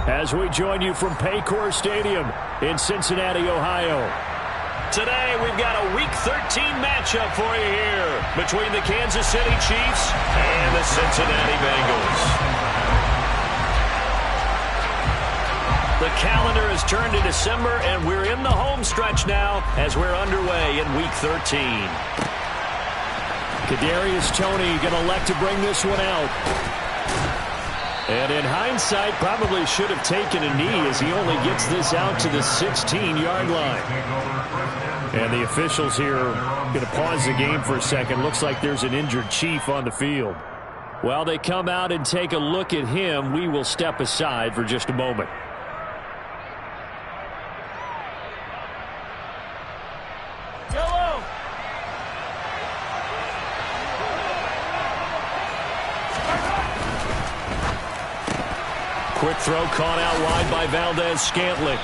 as we join you from Paycor Stadium in Cincinnati, Ohio. Today, we've got a Week 13 matchup for you here between the Kansas City Chiefs and the Cincinnati Bengals. The calendar has turned to December, and we're in the home stretch now as we're underway in Week 13. Kadarius Toney going to elect to bring this one out. And in hindsight, probably should have taken a knee as he only gets this out to the 16-yard line. And the officials here are going to pause the game for a second. Looks like there's an injured Chief on the field. While they come out and take a look at him, we will step aside for just a moment. Quick throw caught out wide by Valdez-Scantling.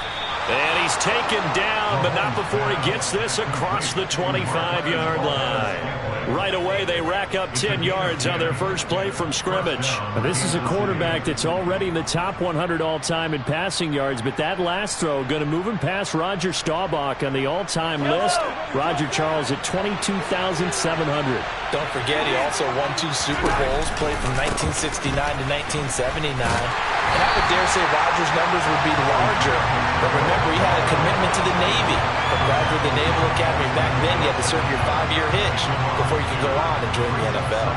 And he's taken down, but not before he gets this across the 25-yard line. Right away, they rack up 10 yards on their first play from scrimmage. Now, this is a quarterback that's already in the top 100 all-time in passing yards, but that last throw going to move him past Roger Staubach on the all-time list. Roger Charles at 22,700. Don't forget, he also won 2 Super Bowls, played from 1969 to 1979. And I would dare say Rodgers' numbers would be larger, but remember, he had a commitment to the Navy. From graduate the Naval Academy back then, you had to serve your 5-year hitch before you could go on and join the NFL.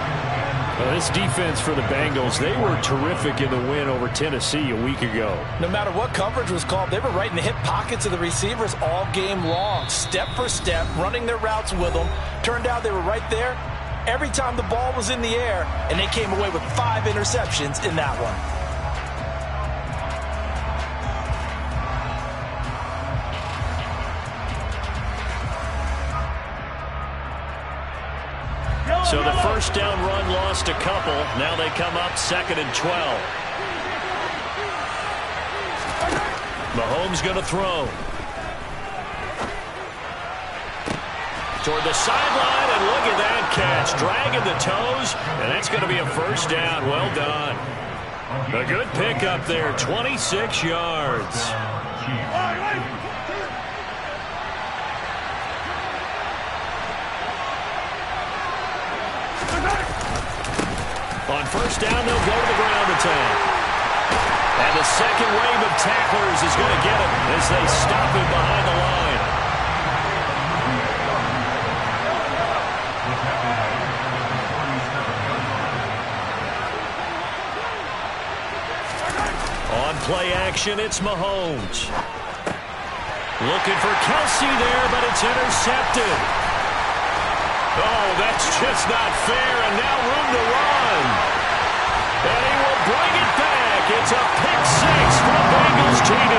Well, this defense for the Bengals, they were terrific in the win over Tennessee a week ago. No matter what coverage was called, they were right in the hip pockets of the receivers all game long, step for step, running their routes with them. Turned out they were right there every time the ball was in the air, and they came away with 5 interceptions in that one. So the first down run lost a couple. Now they come up 2nd and 12. Mahomes going to throw. Toward the sideline, and look at that catch. Dragging the toes, and that's going to be a first down. Well done. A good pickup there, 26 yards. On first down, they'll go to the ground attack. And the second wave of tacklers is going to get him as they stop him behind the line. On play action, it's Mahomes. Looking for Kelsey there, but it's intercepted. Oh, that's just not fair, and now room to run. And he will bring it back. It's a pick-6 for Bengals TD.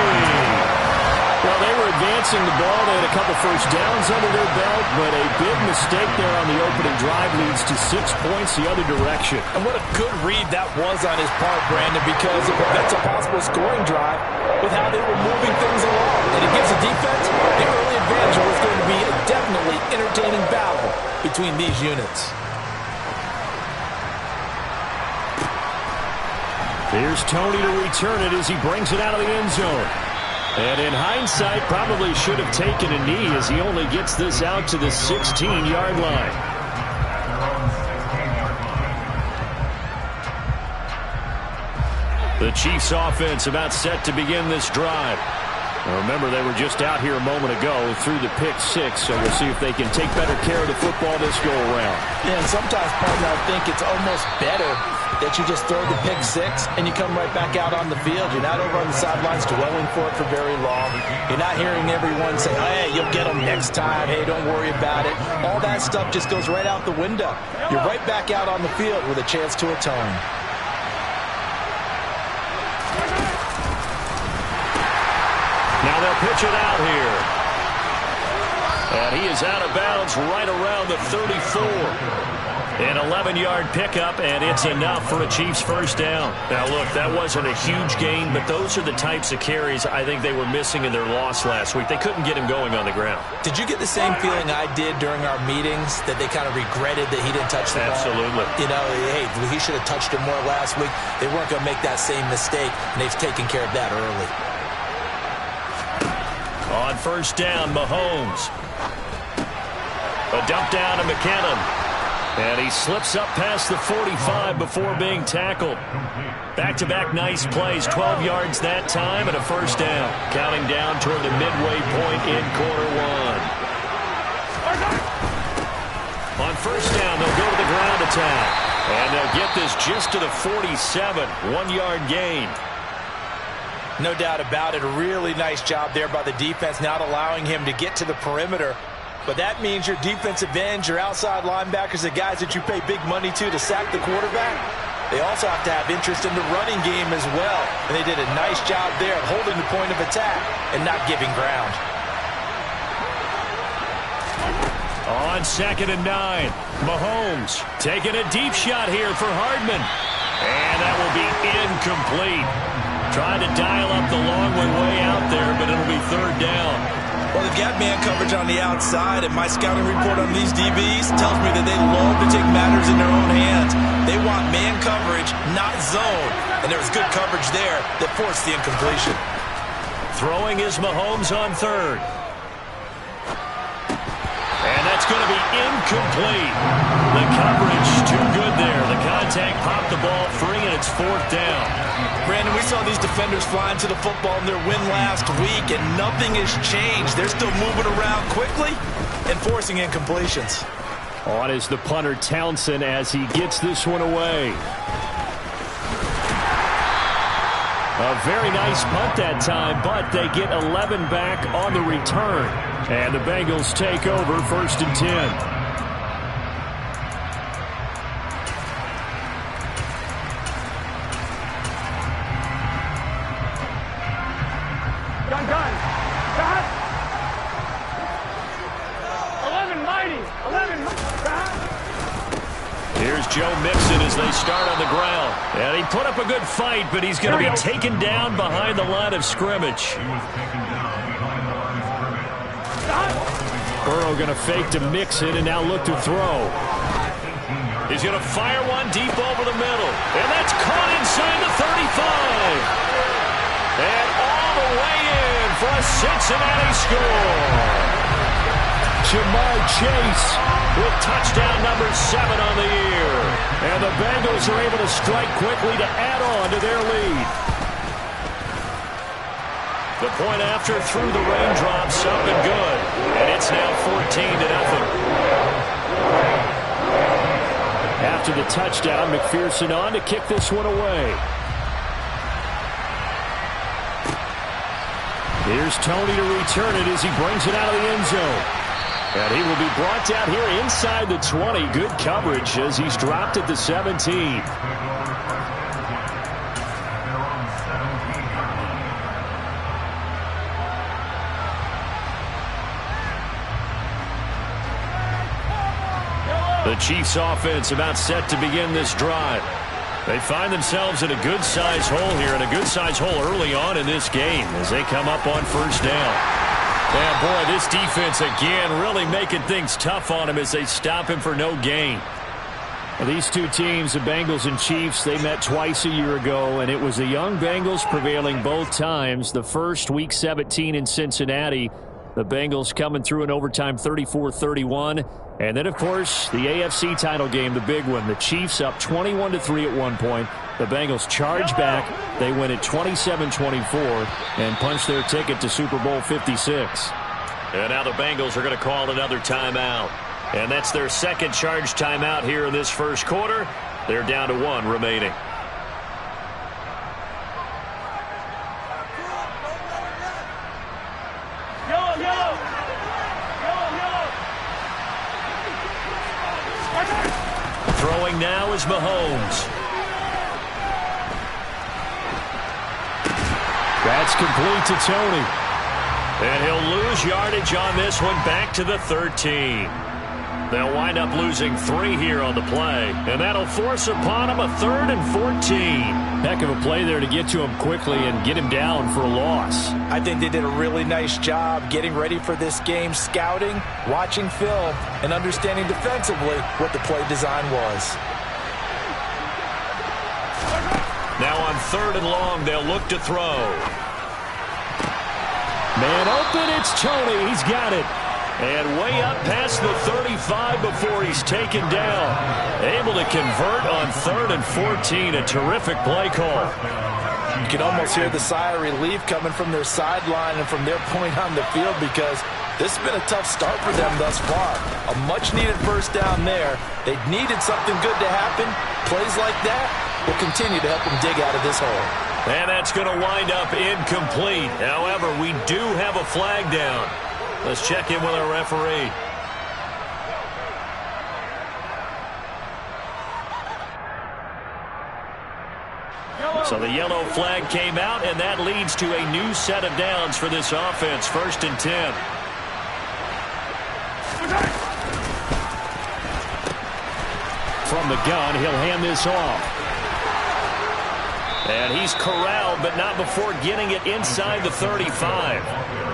Well, they were advancing the ball. They had a couple first downs under their belt, but a big mistake there on the opening drive leads to 6 points the other direction. And what a good read that was on his part, Brandon, because it prevents a possible scoring drive with how they were moving things along. And it gives the defense the early advantage of what's going to be a definitely entertaining battle between these units. Here's Toney to return it as he brings it out of the end zone. And in hindsight, probably should have taken a knee as he only gets this out to the 16-yard line. The Chiefs offense about set to begin this drive. Now remember, they were just out here a moment ago through the pick-6, so we'll see if they can take better care of the football this go-around. Yeah, and sometimes, partner, I think it's almost better that you just throw the pick-6 and you come right back out on the field. You're not over on the sidelines dwelling for it for very long. You're not hearing everyone say, oh, hey, you'll get them next time. Hey, don't worry about it. All that stuff just goes right out the window. You're right back out on the field with a chance to atone. Now they'll pitch it out here. And he is out of bounds right around the 34. An 11-yard pickup, and it's enough for a Chiefs first down. Now, look, that wasn't a huge gain, but those are the types of carries I think they were missing in their loss last week. They couldn't get him going on the ground. Did you get the same feeling I did during our meetings, that they kind of regretted that he didn't touch the ball? Absolutely. You know, hey, he should have touched it more last week. They weren't going to make that same mistake, and they've taken care of that early. On first down, Mahomes. A dump down to McKinnon. And he slips up past the 45 before being tackled. Back-to-back nice plays, 12 yards that time and a first down. Counting down toward the midway point in quarter one. On first down, they'll go to the ground attack. And they'll get this just to the 47, 1-yard gain. No doubt about it. A really nice job there by the defense, not allowing him to get to the perimeter. But that means your defensive ends, your outside linebackers, the guys that you pay big money to sack the quarterback, they also have to have interest in the running game as well. And they did a nice job there of holding the point of attack and not giving ground. On 2nd and 9, Mahomes taking a deep shot here for Hardman. And that will be incomplete. Trying to dial up the long one way out there, but it'll be third down. Well, they've got man coverage on the outside, and my scouting report on these DBs tells me that they love to take matters in their own hands. They want man coverage, not zone. And there was good coverage there that forced the incompletion. Throwing is Mahomes on third. And that's going to be incomplete. The coverage too good there. The contact popped the ball free, and it's fourth down. Brandon, we saw these defenders flying to the football in their win last week, and nothing has changed. They're still moving around quickly and forcing incompletions. On is the punter Townsend as he gets this one away. A very nice punt that time, but they get 11 back on the return. And the Bengals take over 1st and 10. Here's Joe Mixon as they start on the ground. And he put up a good fight, but he's going to be taken down behind the line of scrimmage. Burrow going to fake to Mixon and now look to throw. He's going to fire one deep over the middle. And that's caught inside the 35. And all the way in for a Cincinnati score. Ja'Marr Chase with touchdown number 7 on the year. And the Bengals are able to strike quickly to add on to their lead. The point after through the raindrops up and good. And it's now 14-0. After the touchdown, McPherson on to kick this one away. Here's Tony to return it as he brings it out of the end zone. And he will be brought down here inside the 20. Good coverage as he's dropped at the 17. The Chiefs offense about set to begin this drive. They find themselves in a good-sized hole here, and a good-sized hole early on in this game as they come up on first down. Yeah, boy, this defense again really making things tough on him as they stop him for no gain. Well, these two teams, the Bengals and Chiefs, they met twice a year ago, and it was the young Bengals prevailing both times. The first, Week 17 in Cincinnati, the Bengals coming through in overtime 34-31. And then, of course, the AFC title game, the big one. The Chiefs up 21-3 at one point. The Bengals charge back. They win it 27-24 and punch their ticket to Super Bowl 56. And now the Bengals are going to call another timeout. And that's their second charge timeout here in this first quarter. They're down to 1 remaining. Throwing now is Mahomes. That's complete to Tony. And he'll lose yardage on this one back to the 13. They'll wind up losing 3 here on the play, and that'll force upon them a 3rd and 14. Heck of a play there to get to him quickly and get him down for a loss. I think they did a really nice job getting ready for this game, scouting, watching film, and understanding defensively what the play design was. Now on 3rd and long, they'll look to throw. Man open, it's Tony. He's got it. And way up past the 35 before he's taken down. Able to convert on 3rd and 14. A terrific play call. You can almost hear the sigh of relief coming from their sideline and from their point on the field, because this has been a tough start for them thus far. A much-needed first down there. They needed something good to happen. Plays like that will continue to help them dig out of this hole. And that's going to wind up incomplete. However, we do have a flag down. Let's check in with our referee. So the yellow flag came out, and that leads to a new set of downs for this offense. 1st and 10. From the gun, he'll hand this off. And he's corralled, but not before getting it inside the 35.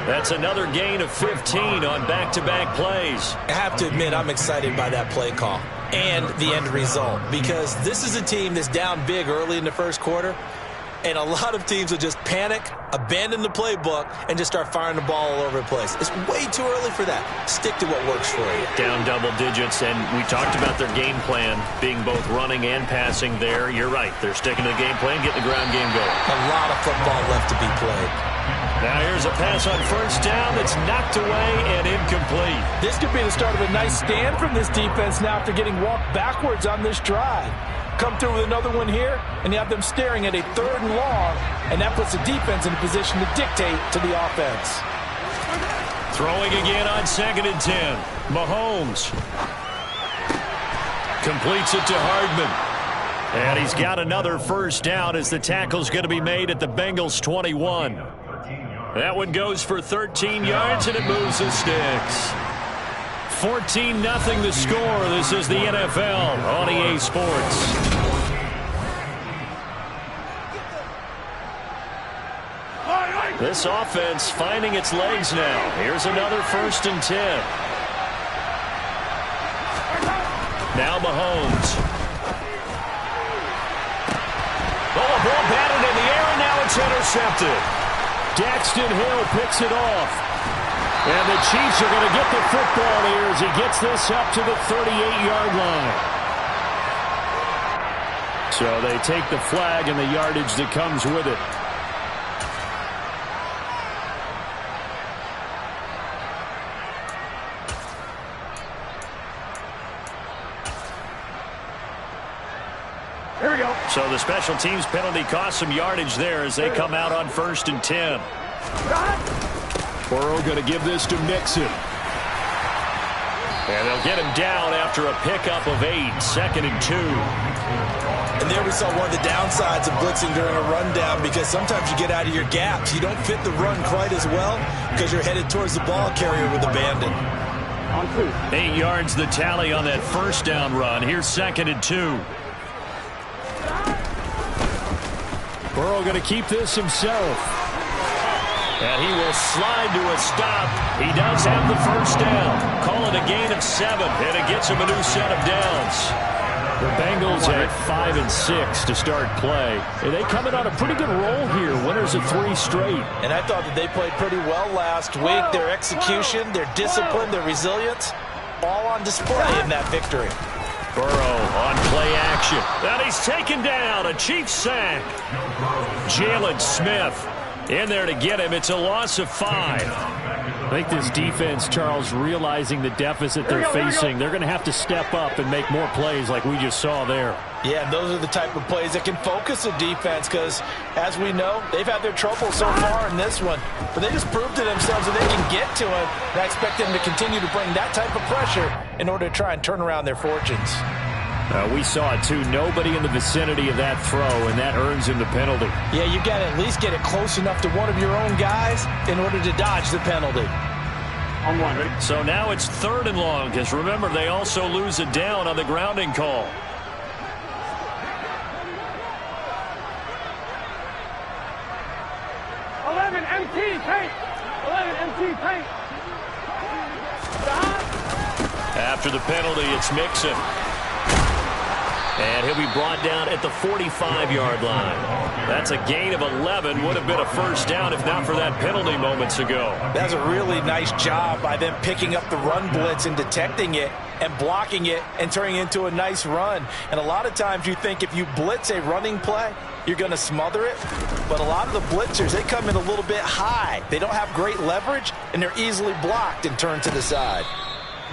That's another gain of 15 on back-to-back plays. I have to admit, I'm excited by that play call and the end result, because this is a team that's down big early in the first quarter, and a lot of teams will just panic, abandon the playbook, and just start firing the ball all over the place. It's way too early for that. Stick to what works for you. Down double digits, and we talked about their game plan being both running and passing there. You're right. They're sticking to the game plan, getting the ground game going. A lot of football left to be played. Now here's a pass on 1st down that's knocked away and incomplete. This could be the start of a nice stand from this defense now after getting walked backwards on this drive. Come through with another one here, and you have them staring at a 3rd and long, and that puts the defense in a position to dictate to the offense. Throwing again on 2nd and 10. Mahomes completes it to Hardman. And he's got another 1st down as the tackle's going to be made at the Bengals 21. That one goes for 13 yards, and it moves the sticks. 14-0 the score. This is the NFL on EA Sports. This offense finding its legs now. Here's another 1st and 10. Now Mahomes. Oh, a ball batted in the air, and now it's intercepted. Daxton Hill picks it off. And the Chiefs are going to get the football here as he gets this up to the 38-yard line. So they take the flag and the yardage that comes with it. Here we go. So the special teams penalty cost some yardage there as they come out on 1st and 10. Burrow going to give this to Mixon. And they'll get him down after a pickup of 8, 2nd and 2. And there we saw one of the downsides of blitzing during a rundown, because sometimes you get out of your gaps. You don't fit the run quite as well because you're headed towards the ball carrier with abandon. 8 yards the tally on that 1st down run. Here's 2nd and 2. Burrow going to keep this himself. And he will slide to a stop. He does have the 1st down. Call it a gain of 7, and it gets him a new set of downs. The Bengals at 5 and 6 to start play. And they coming on a pretty good roll here. Winners of 3 straight. And I thought that they played pretty well last week. Their execution, their discipline, their resilience, all on display in that victory. Burrow on play action. And he's taken down. A Chiefs sack. Jalen Smith in there to get him. It's a loss of 5. I think this defense, Charles, realizing the deficit they're facing, they're going to have to step up and make more plays like we just saw there. Yeah, those are the type of plays that can focus a defense, because, as we know, they've had their trouble so far in this one. But they just proved to themselves that they can get to it, and I expect them to continue to bring that type of pressure in order to try and turn around their fortunes. We saw it, too. Nobody in the vicinity of that throw, and that earns him the penalty. Yeah, you got to at least get it close enough to one of your own guys in order to dodge the penalty. So now it's 3rd and long, because remember, they also lose a down on the grounding call. After the penalty, it's Mixon. And he'll be brought down at the 45-yard line. That's a gain of 11. Would have been a first down if not for that penalty moments ago. That's a really nice job by them picking up the run blitz and detecting it and blocking it and turning it into a nice run. And a lot of times you think if you blitz a running play, you're going to smother it. But a lot of the blitzers, they come in a little bit high. They don't have great leverage, and they're easily blocked and turned to the side.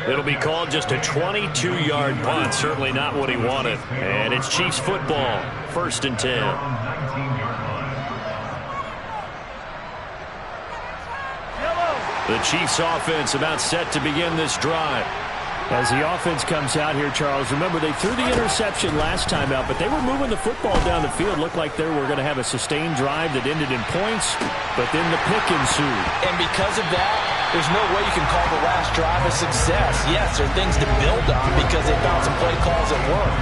It'll be called just a 22-yard punt. Certainly not what he wanted. And it's Chiefs football. 1st and 10. The Chiefs offense about set to begin this drive. As the offense comes out here, Charles, remember they threw the interception last time out, but they were moving the football down the field. Looked like they were going to have a sustained drive that ended in points, but then the pick ensued. And because of that, there's no way you can call the last drive a success. Yes, there are things to build on because they found some play calls that work.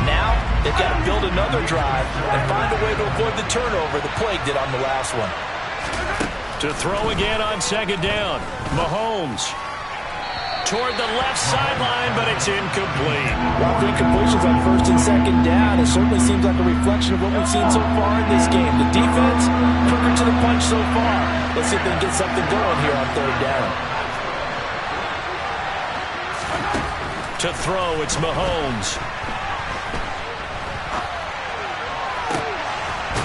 Now, they've got to build another drive and find a way to avoid the turnover the plague did on the last one. To throw again on 2nd down, Mahomes. Toward the left sideline, but it's incomplete. Well, 3 completions on 1st and 2nd down. It certainly seems like a reflection of what we've seen so far in this game. The defense, quicker to the punch so far. Let's see if they can get something going here on 3rd down. To throw, it's Mahomes.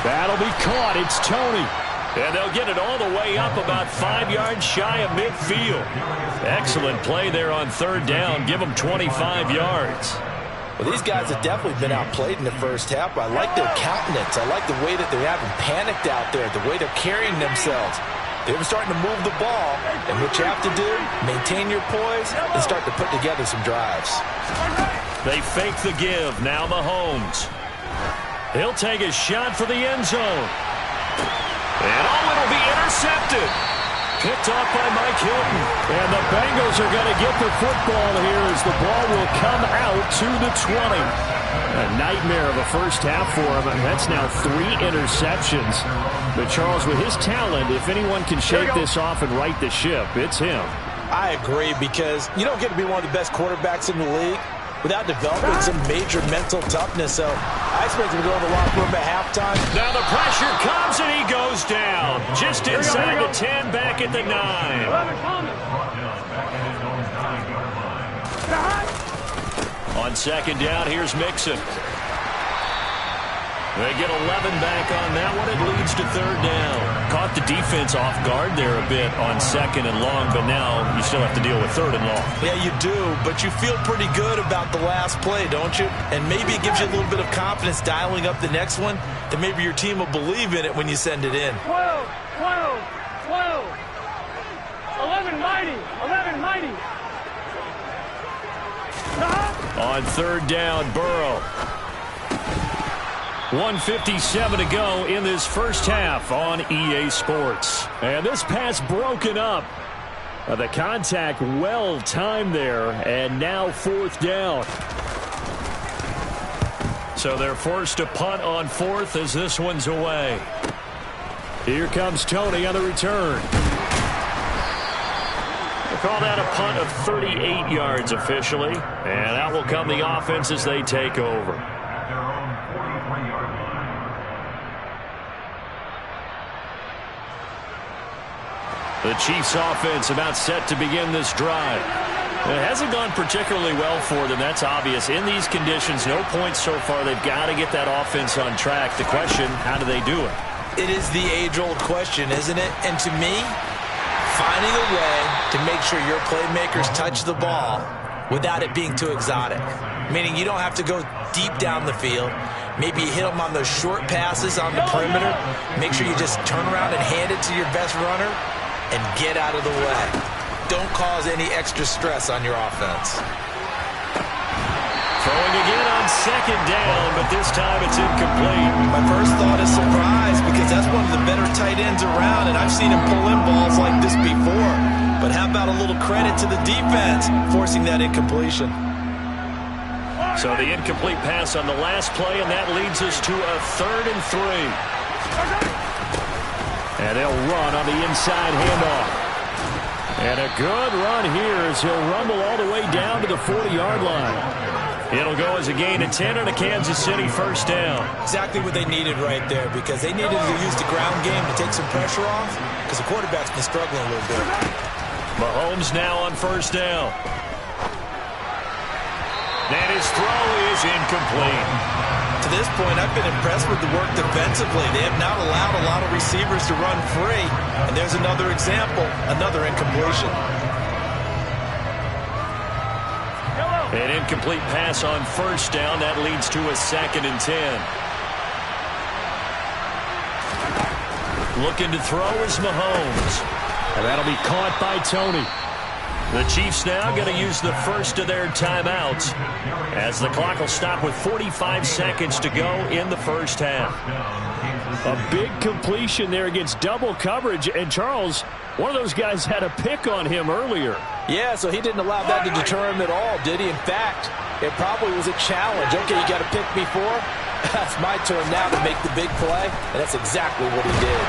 That'll be caught. It's Tony. And they'll get it all the way up about 5 yards shy of midfield. Excellent play there on 3rd down. Give them 25 yards. Well, these guys have definitely been outplayed in the first half. I like their countenance. I like the way that they haven't panicked out there, the way they're carrying themselves. They're starting to move the ball. And what you have to do, maintain your poise and start to put together some drives. They fake the give. Now Mahomes. He'll take a shot for the end zone. And it'll be intercepted. Picked off by Mike Hilton. And the Bengals are going to get the football here as the ball will come out to the 20. A nightmare of a first half for him. And that's now 3 interceptions. But Charles, with his talent, if anyone can shake this off and right the ship, it's him. I agree, because you don't get to be one of the best quarterbacks in the league without developing some major mental toughness. So I expect him to go in the locker room at halftime. Now the pressure comes and he goes down. Just inside the 10, back at the 9. On 2nd down, here's Mixon. They get 11 back on that one. It leads to 3rd down. Caught the defense off guard there a bit on 2nd and long, but now you still have to deal with 3rd and long. Yeah, you do, but you feel pretty good about the last play, don't you? And maybe it gives you a little bit of confidence dialing up the next one, and maybe your team will believe in it when you send it in. 12, 11 mighty, 11 mighty. On 3rd down, Burrow. 1:57 to go in this first half on EA Sports. And this pass broken up. The contact well timed there, and now 4th down. So they're forced to punt on 4th as this one's away. Here comes Tony on the return. They call that a punt of 38 yards officially, and out will come the offense as they take over. The Chiefs offense about set to begin this drive. It hasn't gone particularly well for them. That's obvious. In these conditions, no points so far. They've got to get that offense on track. The question, how do they do it? It is the age-old question, isn't it? And to me, finding a way to make sure your playmakers touch the ball without it being too exotic. Meaning you don't have to go deep down the field. Maybe you hit them on those short passes on the perimeter. Make sure you just turn around and hand it to your best runner and get out of the way. Don't cause any extra stress on your offense. Throwing again on 2nd down, but this time it's incomplete. My first thought is surprise, because that's one of the better tight ends around, and I've seen him pull in balls like this before. But how about a little credit to the defense forcing that incompletion? So the incomplete pass on the last play, and that leads us to a 3rd and 3. And they'll run on the inside handoff. And a good run here as he'll rumble all the way down to the 40-yard line. It'll go as a gain of 10 and a Kansas City first down. Exactly what they needed right there, because they needed to use the ground game to take some pressure off, because the quarterback's been struggling a little bit. Mahomes now on first down. And his throw is incomplete. To this point, I've been impressed with the work defensively. They have not allowed a lot of receivers to run free. And there's another example, another incompletion. An incomplete pass on first down. That leads to a 2nd and 10. Looking to throw is Mahomes. And that'll be caught by Tony. The Chiefs now going to use the first of their timeouts as the clock will stop with 45 seconds to go in the first half. A big completion there against double coverage. And Charles, one of those guys had a pick on him earlier. Yeah, so he didn't allow that to deter him at all, did he? In fact, it probably was a challenge. Okay, you got to pick me for? That's my turn now to make the big play. And that's exactly what he did.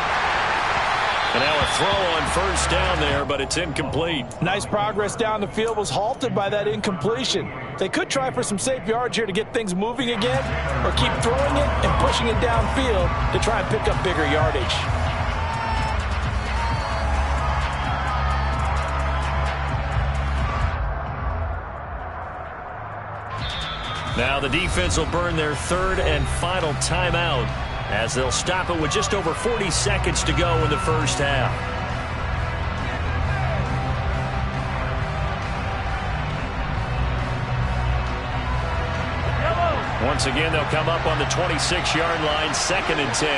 And now a throw on first down there, but it's incomplete. Nice progress down the field was halted by that incompletion. They could try for some safe yards here to get things moving again, or keep throwing it and pushing it downfield to try and pick up bigger yardage. Now the defense will burn their 3rd and final timeout, as they'll stop it with just over 40 seconds to go in the first half. Once again, they'll come up on the 26-yard line, 2nd and 10.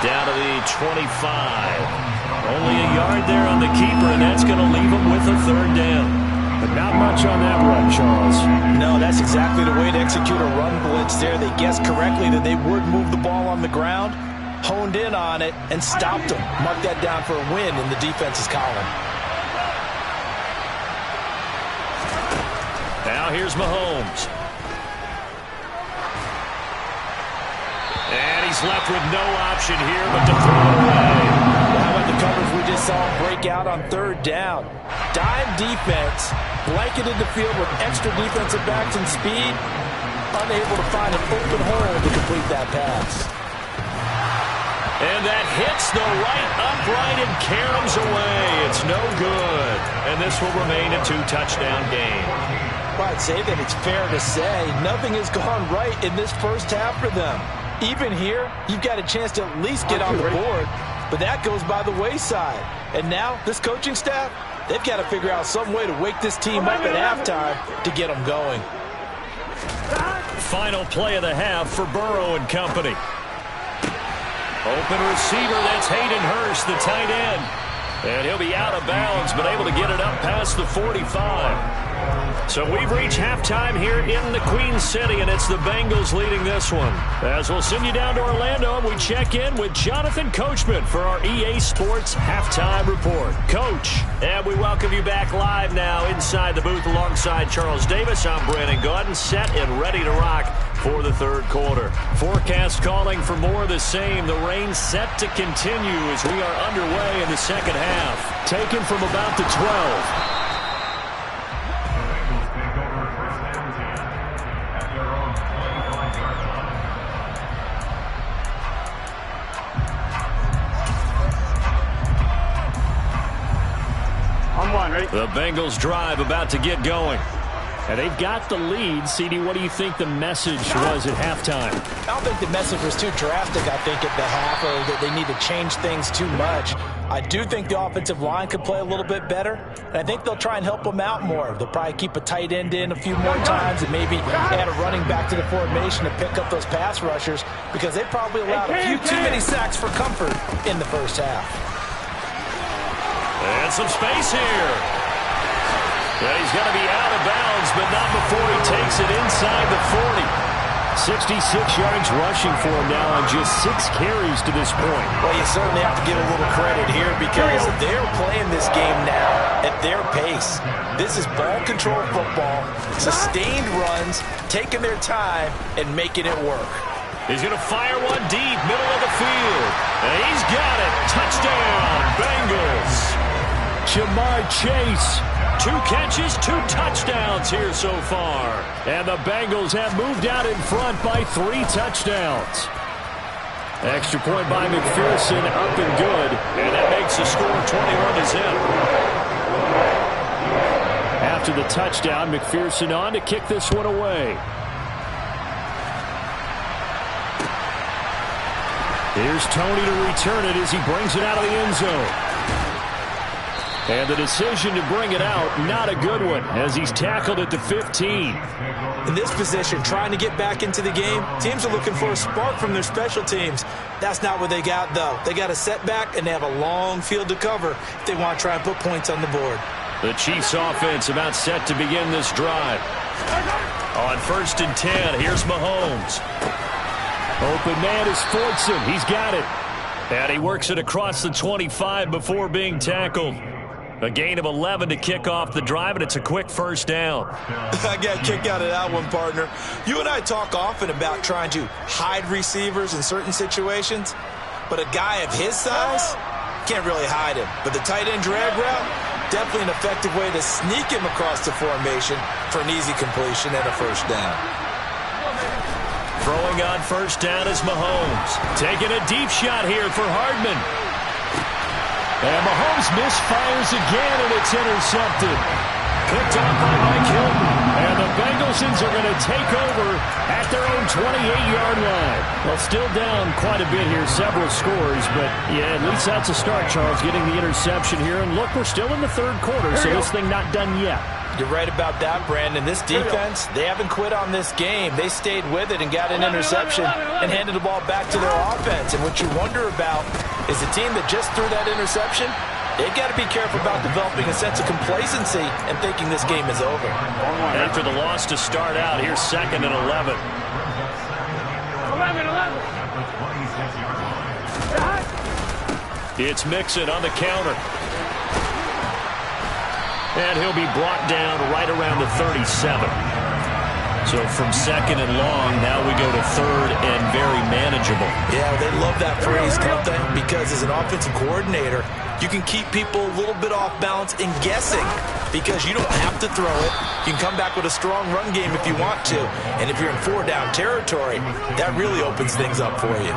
Down to the 25. Only a yard there on the keeper, and that's going to leave them with a 3rd down. But not much on that run, Charles. No, that's exactly the way to execute a run blitz there. They guessed correctly that they would move the ball on the ground, honed in on it, and stopped them. Mark that down for a win in the defense's column. Now here's Mahomes. And he's left with no option here but to throw it away. How about the coverage we just saw break out on 3rd down? Dime defense, blanketed the field with extra defensive backs and speed, unable to find an open hole to complete that pass. And that hits the right upright and caroms away. It's no good. And this will remain a 2-touchdown game. Well, I'd say that it's fair to say nothing has gone right in this first half for them. Even here, you've got a chance to at least get on the board, but that goes by the wayside. And now, this coaching staff, they've got to figure out some way to wake this team up at halftime to get them going. Final play of the half for Burrow and company. Open receiver, that's Hayden Hurst, the tight end. And he'll be out of bounds, but able to get it up past the 45. So we've reached halftime here in the Queen City, and it's the Bengals leading this one. As we'll send you down to Orlando, and we check in with Jonathan Coachman for our EA Sports Halftime Report. Coach, and we welcome you back live now inside the booth alongside Charles Davis. I'm Brandon Gaudin, set and ready to rock for the 3rd quarter. Forecast calling for more of the same. The rain set to continue as we are underway in the 2nd half. Taken from about the 12. The Bengals drive about to get going. And they've got the lead. CD, what do you think the message was at halftime? I don't think the message was too drastic, I think, at the half, or that they need to change things too much. I do think the offensive line could play a little bit better, and I think they'll try and help them out more. They'll probably keep a tight end in a few more times and maybe add a running back to the formation to pick up those pass rushers, because they probably allowed a few too many sacks for comfort in the first half. And some space here. Yeah, he's going to be out of bounds, but not before he takes it inside the 40. 66 yards rushing for him now on just 6 carries to this point. Well, you certainly have to give a little credit here because they're playing this game now at their pace. This is ball control football, sustained runs, taking their time, and making it work. He's going to fire one deep, middle of the field. And he's got it. Touchdown, Bengals. Ja'Marr Chase. 2 catches, 2 touchdowns here so far. And the Bengals have moved out in front by 3 touchdowns. Extra point by McPherson, up and good. And that makes the score 21-0. After the touchdown, McPherson on to kick this one away. Here's Tony to return it as he brings it out of the end zone. And the decision to bring it out, not a good one, as he's tackled at the 15. In this position, trying to get back into the game, teams are looking for a spark from their special teams. That's not what they got, though. They got a setback, and they have a long field to cover if they want to try and put points on the board. The Chiefs offense about set to begin this drive. On 1st and 10, here's Mahomes. Open man is Fortson. He's got it. And he works it across the 25 before being tackled. A gain of 11 to kick off the drive, and it's a quick first down. I got a kick out of that one, partner. You and I talk often about trying to hide receivers in certain situations, but a guy of his size can't really hide him. But the tight end drag route, definitely an effective way to sneak him across the formation for an easy completion and a first down. Throwing on first down is Mahomes. Taking a deep shot here for Hardman. And Mahomes misfires again, and it's intercepted. Picked off by Mike Hilton. And the Bengalsons are going to take over at their own 28-yard line. Well, still down quite a bit here, several scores, but yeah, at least that's a start, Charles, getting the interception here. And look, we're still in the 3rd quarter, so this thing not done yet. You're right about that, Brandon. This defense, they haven't quit on this game. They stayed with it and got an interception and handed the ball back to their offense. And what you wonder about is the team that just threw that interception, they've got to be careful about developing a sense of complacency and thinking this game is over. After the loss to start out, here's 2nd and 11. 11. It's Mixon on the counter. And he'll be brought down right around the 37. So from 2nd and long, now we go to 3rd and very manageable. Yeah, they love that phrase, don't they? Because as an offensive coordinator, you can keep people a little bit off balance in guessing because you don't have to throw it. You can come back with a strong run game if you want to. And if you're in 4-down territory, that really opens things up for you.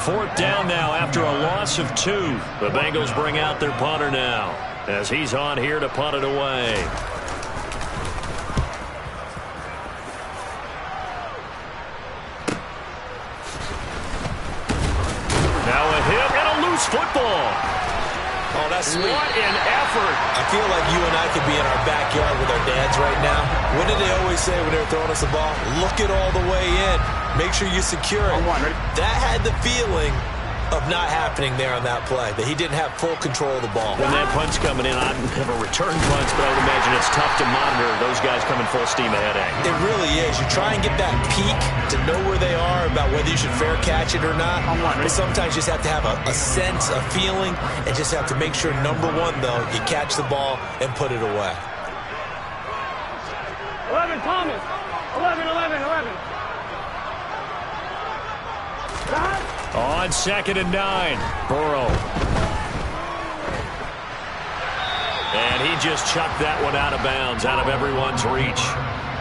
4th down now after a loss of 2. The Bengals bring out their punter now as he's on here to punt it away. Now a hit and a loose football. Oh, that's sweet. What an effort. I feel like you and I could be in our backyard with our dads right now. What did they always say when they were throwing us the ball? Look it all the way in. Make sure you secure it. That had the feeling of not happening there on that play, that he didn't have full control of the ball. When that punch coming in, I've never returned punch, but I would imagine it's tough to monitor those guys coming full steam ahead. It really is. You try and get that peek to know where they are about whether you should fair catch it or not. But sometimes you just have to have a sense, a feeling, and just have to make sure, number one, though, you catch the ball and put it away. 11, Thomas. 11. On 2nd and 9, Burrow. And he just chucked that one out of bounds, out of everyone's reach.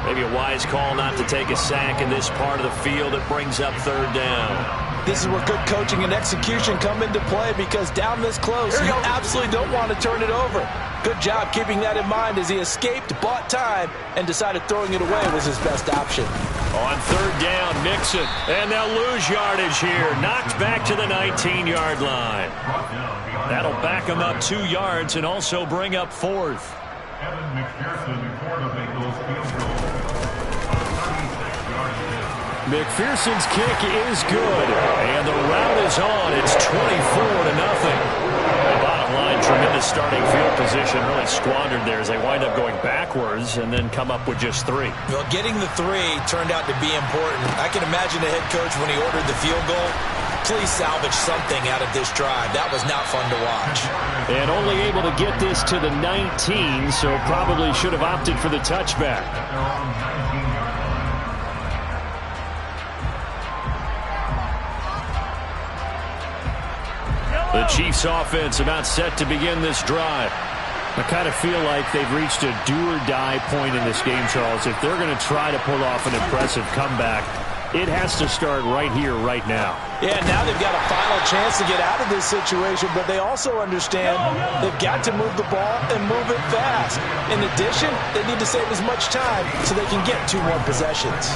Maybe a wise call not to take a sack in this part of the field. It brings up 3rd down. This is where good coaching and execution come into play because down this close, you absolutely don't want to turn it over. Good job keeping that in mind as he escaped, bought time, and decided throwing it away was his best option. On 3rd down, Mixon, and they'll lose yardage here. Knocked back to the 19-yard line. That'll back him up 2 yards and also bring up 4th. McPherson's kick is good, and the route is on. It's 24-0. The bottom line. Tremendous starting field position. Really squandered there as they wind up going backwards and then come up with just 3. Well, getting the 3 turned out to be important. I can imagine the head coach when he ordered the field goal. Please salvage something out of this drive. That was not fun to watch. And only able to get this to the 19, so probably should have opted for the touchback. The Chiefs offense about set to begin this drive. I kind of feel like they've reached a do-or-die point in this game, Charles. If they're going to try to pull off an impressive comeback, it has to start right here, right now. Yeah, now they've got a final chance to get out of this situation, but they also understand they've got to move the ball and move it fast. In addition, they need to save as much time so they can get 2 more possessions.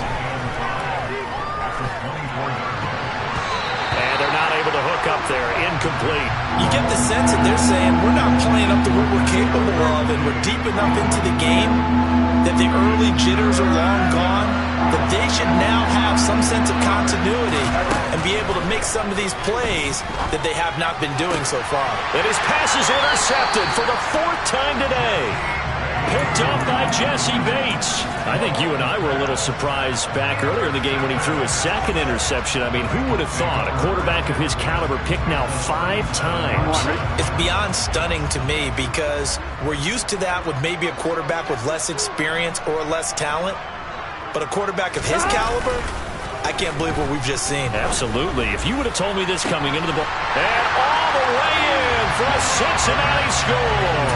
And they're not able to hook up there. Incomplete. You get the sense that they're saying we're not playing up to what we're capable of, and we're deep enough into the game that the early jitters are long gone, that they should now have some sense of continuity and be able to make some of these plays that they have not been doing so far. And his pass is intercepted for the 4th time today. Picked up by Jesse Bates. I think you and I were a little surprised back earlier in the game when he threw his 2nd interception. I mean, who would have thought a quarterback of his caliber picked now 5 times? It's beyond stunning to me because we're used to that with maybe a quarterback with less experience or less talent. But a quarterback of his caliber, I can't believe what we've just seen. Absolutely. If you would have told me this coming into the ball. And all the way in for a Cincinnati score.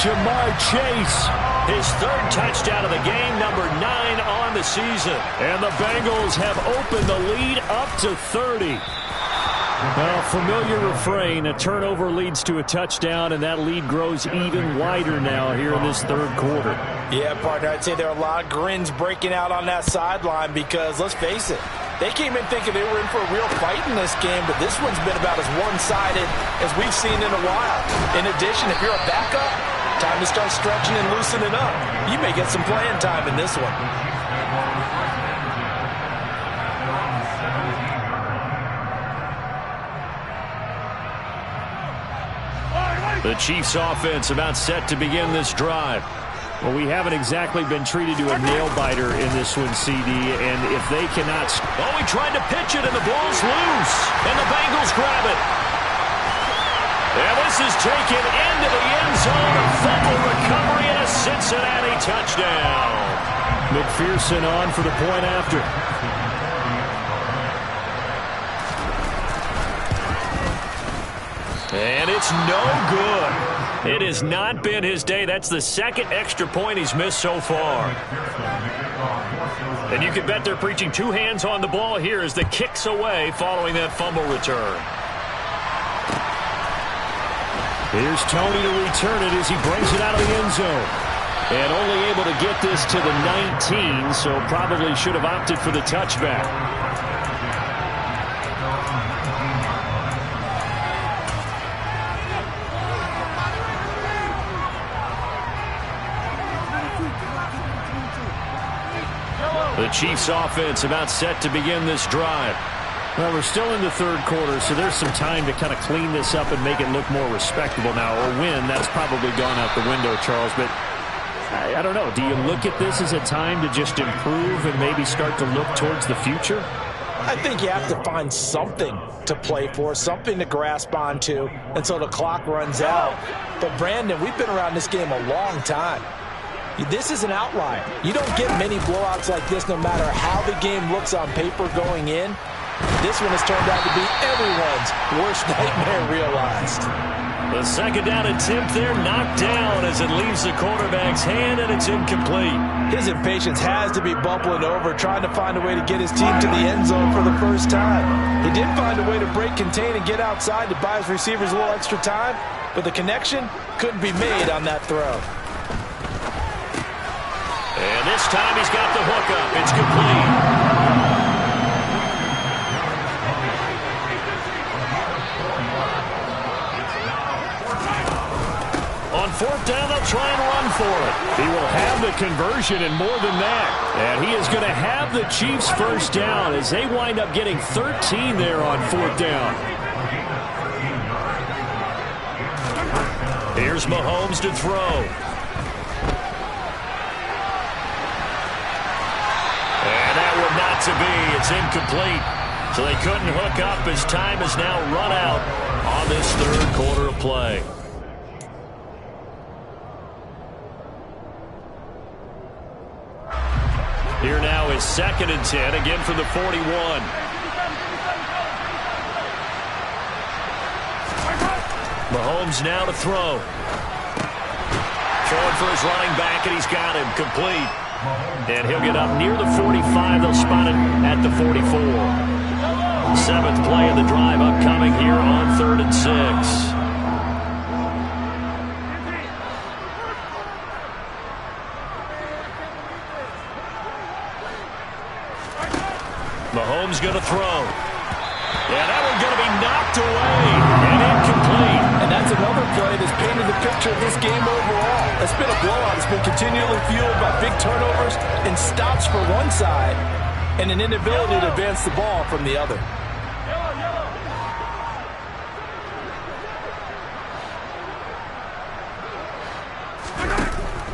Ja'Marr Chase. His 3rd touchdown of the game, number 9 on the season. And the Bengals have opened the lead up to 30. Well, familiar refrain, a turnover leads to a touchdown, and that lead grows even wider now here in this 3rd quarter. Yeah, partner, I'd say there are a lot of grins breaking out on that sideline because, let's face it, they came in thinking they were in for a real fight in this game, but this one's been about as one-sided as we've seen in a while. In addition, if you're a backup, time to start stretching and loosening up. You may get some playing time in this one. The Chiefs offense about set to begin this drive. Well, we haven't exactly been treated to a nail-biter in this one, CD, and if they cannot... Oh, he tried to pitch it, and the ball's loose, and the Bengals grab it. And this is taken into the end zone. A fumble recovery and a Cincinnati touchdown. McPherson on for the point after. And it's no good. It has not been his day. That's the 2nd extra point he's missed so far. And you can bet they're preaching 2 hands on the ball here as the kick's away following that fumble return. Here's Tony to return it as he brings it out of the end zone. And only able to get this to the 19, so probably should have opted for the touchback. The Chiefs offense about set to begin this drive. Well, we're still in the 3rd quarter, so there's some time to kind of clean this up and make it look more respectable now. A win, that's probably gone out the window, Charles. But I don't know. Do you look at this as a time to just improve and maybe start to look towards the future? I think you have to find something to play for, something to grasp onto until the clock runs out. But, Brandon, we've been around this game a long time. This is an outlier. You don't get many blowouts like this no matter how the game looks on paper going in. This one has turned out to be everyone's worst nightmare realized. The 2nd down attempt there knocked down as it leaves the quarterback's hand, and it's incomplete. His impatience has to be bubbling over, trying to find a way to get his team to the end zone for the first time. He did find a way to break contain and get outside to buy his receivers a little extra time, but the connection couldn't be made on that throw. And this time he's got the hookup. It's complete. On 4th down, they'll try and run for it. He will have the conversion and more than that. And he is going to have the Chiefs' first down as they wind up getting 13 there on 4th down. Here's Mahomes to throw. And that one not to be. It's incomplete. So they couldn't hook up as time has now run out on this third quarter of play. Here now is 2nd and 10, again from the 41. Mahomes now to throw. Throwing for his running back, and he's got him complete. And he'll get up near the 45. They'll spot it at the 44. 7th play of the drive upcoming here on 3rd and 6. Mahomes going to throw. Yeah, that one's going to be knocked away and incomplete. And that's another play that's painted the picture of this game overall. It's been a blowout. It's been continually fueled by big turnovers and stops for one side and an inability to advance the ball from the other.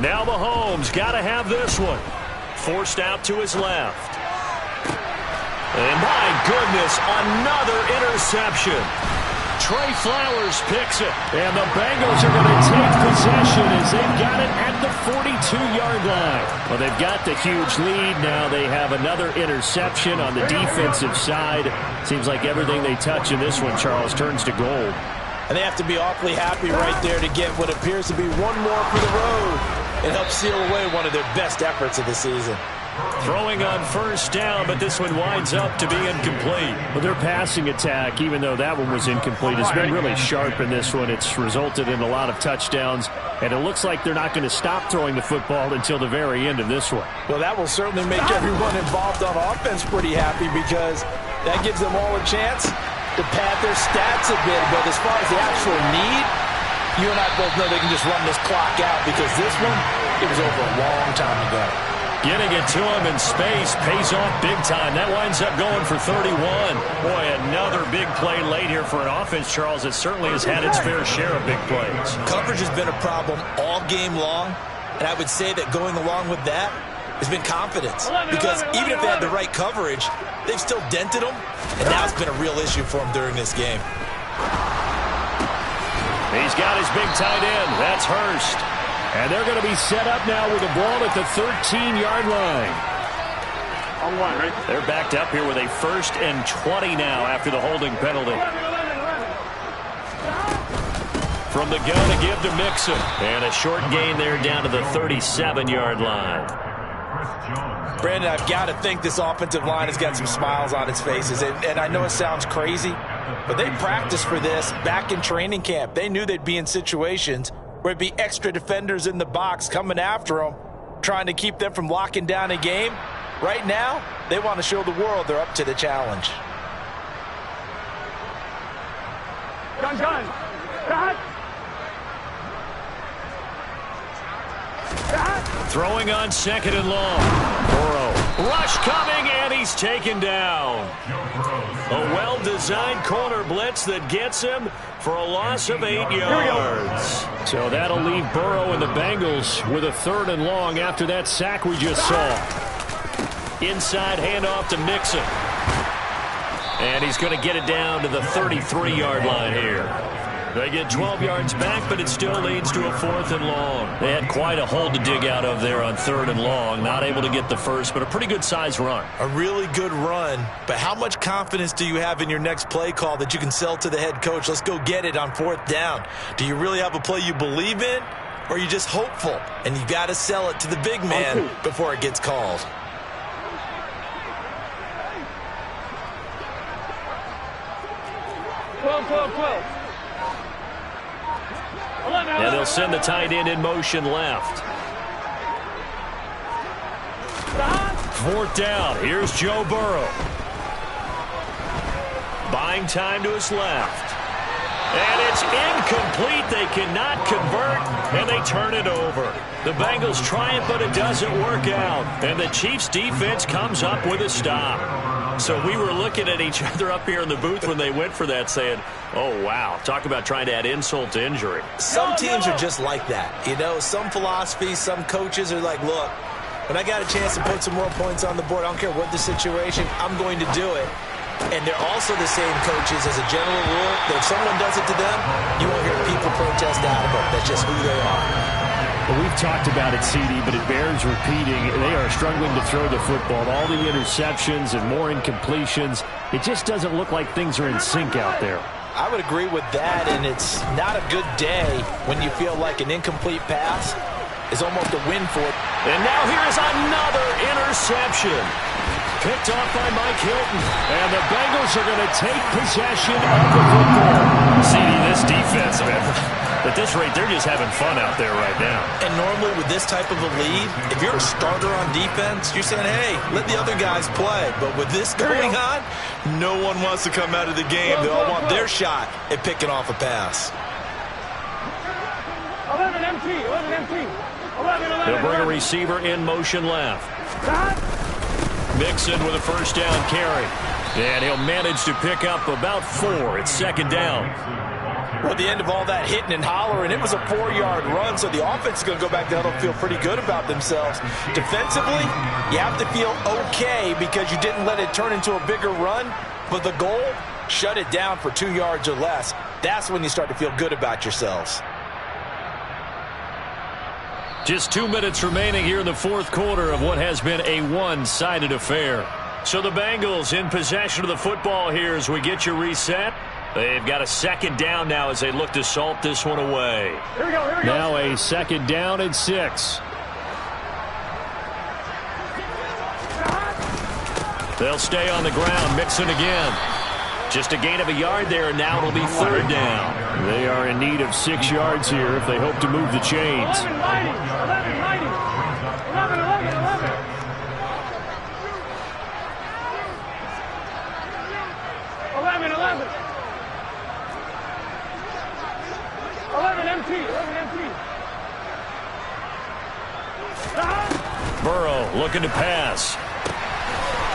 Now Mahomes got to have this one. Forced out to his left. And my goodness, another interception. Trey Flowers picks it. And the Bengals are going to take possession as they've got it at the 42-yard line. Well, they've got the huge lead. Now they have another interception on the defensive side. Seems like everything they touch in this one, Charles, turns to gold. And they have to be awfully happy right there to get what appears to be one more for the road. It helps seal away one of their best efforts of the season. Throwing on 1st down, but this one winds up to be incomplete. Well, their passing attack, even though that one was incomplete, has been really sharp in this one. It's resulted in a lot of touchdowns, and it looks like they're not going to stop throwing the football until the very end of this one. Well, that will certainly make everyone involved on offense pretty happy because that gives them all a chance to pad their stats a bit. But as far as the actual need, you and I both know they can just run this clock out because this one, it was over a long time ago. Getting it to him in space pays off big time. That winds up going for 31. Boy, another big play late here for an offense, Charles, that certainly has had its fair share of big plays. Coverage has been a problem all game long, and I would say that going along with that has been confidence. Because even if they had the right coverage, they've still dented them, and now it's been a real issue for them during this game. He's got his big tight end. That's Hurst. And they're going to be set up now with the ball at the 13-yard line. On one, right? They're backed up here with a 1st and 20 now after the holding penalty. From the gun to give to Mixon. And a short gain there down to the 37-yard line. Brandon, I've got to think this offensive line has got some smiles on its faces. And I know it sounds crazy, but they practiced for this back in training camp. They knew they'd be in situations where it'd be extra defenders in the box coming after them, trying to keep them from locking down a game. Right now, they want to show the world they're up to the challenge. Gun. Got. Throwing on 2nd and long. Burrow. Rush coming, and he's taken down. A well-designed corner blitz that gets him for a loss of 8 yards. So that'll leave Burrow and the Bengals with a 3rd and long after that sack we just saw. Inside handoff to Mixon. And he's going to get it down to the 33-yard line here. They get 12 yards back, but it still leads to a 4th and long. They had quite a hole to dig out of there on 3rd and long. Not able to get the first, but a pretty good-sized run. A really good run, but how much confidence do you have in your next play call that you can sell to the head coach? Let's go get it on 4th down. Do you really have a play you believe in, or are you just hopeful? And you got to sell it to the big man before it gets called. Twelve. And they'll send the tight end in motion left. 4th down. Here's Joe Burrow. Buying time to his left. And it's incomplete. They cannot convert, and they turn it over. The Bengals try it, but it doesn't work out. And the Chiefs' defense comes up with a stop. So we were looking at each other up here in the booth when they went for that saying, oh, wow, talk about trying to add insult to injury. Some teams are just like that. You know, some philosophies, some coaches are like, look, when I got a chance to put some more points on the board, I don't care what the situation, I'm going to do it. And they're also the same coaches as a general rule that if someone does it to them, you won't hear people protest out of them. That's just who they are. Well, we've talked about it, CD, but it bears repeating. They are struggling to throw the football. All the interceptions and more incompletions. It just doesn't look like things are in sync out there. I would agree with that, and it's not a good day when you feel like an incomplete pass is almost a win for it. And now here's another interception. Picked off by Mike Hilton. And the Bengals are going to take possession of the football. CD, this defense, at this rate, they're just having fun out there right now. And normally with this type of a lead, if you're a starter on defense, you're saying, hey, let the other guys play. But with this going on, no one wants to come out of the game. They all want their shot at picking off a pass. 11 empty, 11 empty. 11. They'll bring a receiver in motion left. Mixon with a first down carry. And he'll manage to pick up about 4. It's second down. Well, at the end of all that hitting and hollering, it was a 4-yard run, so the offense is going to go back there and feel pretty good about themselves. Defensively, you have to feel okay because you didn't let it turn into a bigger run, but the goal, shut it down for 2 yards or less. That's when you start to feel good about yourselves. Just 2 minutes remaining here in the fourth quarter of what has been a one-sided affair. So the Bengals in possession of the football here as we get you reset. They've got a second down now as they look to salt this one away. Here we go. Now a second down and 6. They'll stay on the ground. Mixon again. Just a gain of a yard there, and now it'll be third down. They are in need of 6 yards here if they hope to move the chains. 11, empty. 11 empty. Burrow looking to pass.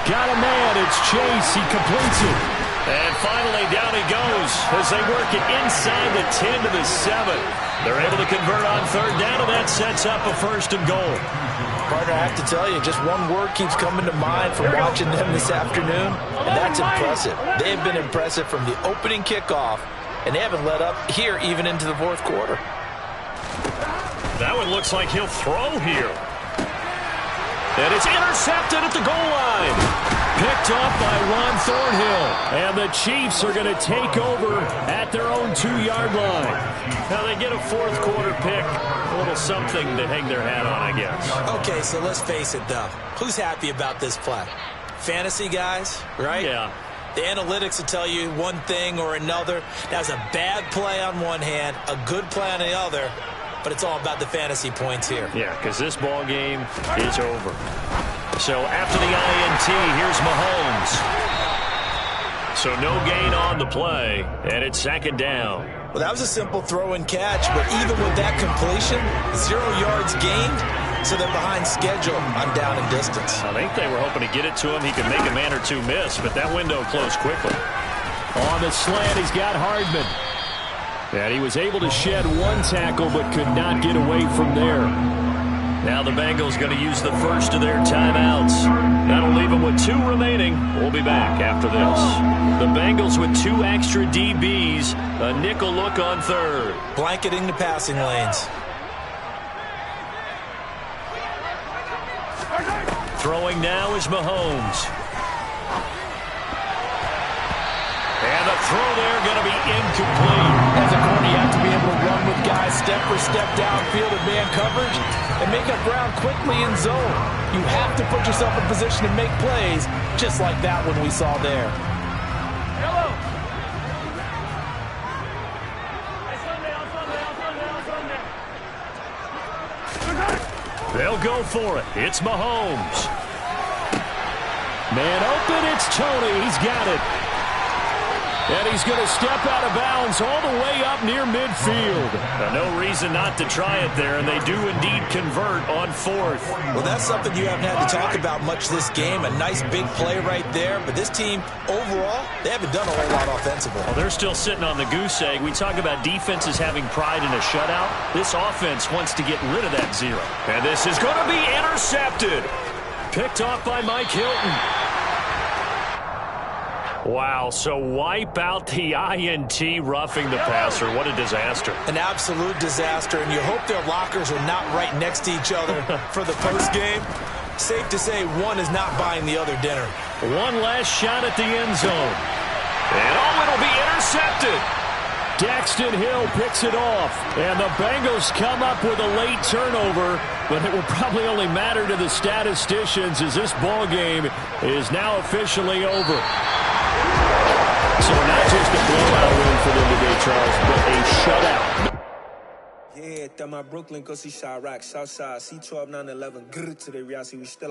Got a man. It's Chase. He completes it. And finally, down he goes as they work it inside the 10 to the 7. They're able to convert on third down, and that sets up a first and goal. Partner, I have to tell you, just one word keeps coming to mind from watching them this afternoon, and that's impressive. They have been impressive from the opening kickoff, and they haven't let up here even into the fourth quarter. That one looks like he'll throw here. And it's intercepted at the goal line. Picked off by Ron Thornhill. And the Chiefs are going to take over at their own 2-yard line. Now they get a fourth quarter pick. A little something to hang their hat on, I guess. Okay, so let's face it, though. Who's happy about this play? Fantasy guys, right? Yeah. The analytics will tell you one thing or another. That was a bad play on one hand, a good play on the other, but it's all about the fantasy points here. Yeah, because this ball game is over. So after the INT, here's Mahomes. So no gain on the play, and it's second down. Well, that was a simple throw and catch, but even with that completion, 0 yards gained, so they're behind schedule on down and distance. I think they were hoping to get it to him. He could make a man or two miss, but that window closed quickly. On the slant, he's got Hardman. And he was able to shed one tackle, but could not get away from there. Now the Bengals going to use the first of their timeouts. That'll leave them with 2 remaining. We'll be back after this. The Bengals with 2 extra DBs. A nickel look on third. Blanketing the passing lanes. Throwing now is Mahomes. And the throw there going to be incomplete. As a corner, you have to be able to run with guys step for step downfield in man coverage and make up ground quickly in zone. You have to put yourself in position to make plays, just like that one we saw there. Hello. They'll go for it. It's Mahomes. Man open, it's Tony. He's got it. And he's going to step out of bounds all the way up near midfield. No reason not to try it there, and they do indeed convert on fourth. Well, that's something you haven't had to talk about much this game. A nice big play right there. But this team, overall, they haven't done a whole lot offensively. Well, they're still sitting on the goose egg. We talk about defenses having pride in a shutout. This offense wants to get rid of that zero. And this is going to be intercepted. Picked off by Mike Hilton. Wow, so wipe out the INT, roughing the passer. What a disaster. An absolute disaster, and you hope their lockers are not right next to each other for the postgame. Safe to say one is not buying the other dinner. One last shot at the end zone. And it'll be intercepted. Daxton Hill picks it off, and the Bengals come up with a late turnover, but it will probably only matter to the statisticians as this ball game is now officially over. So not just a blowout win for them today, Charles, but a shutout. Yeah, that my Brooklyn, go see Chirac, Southside, C12, 911, grrr, to the reality, we still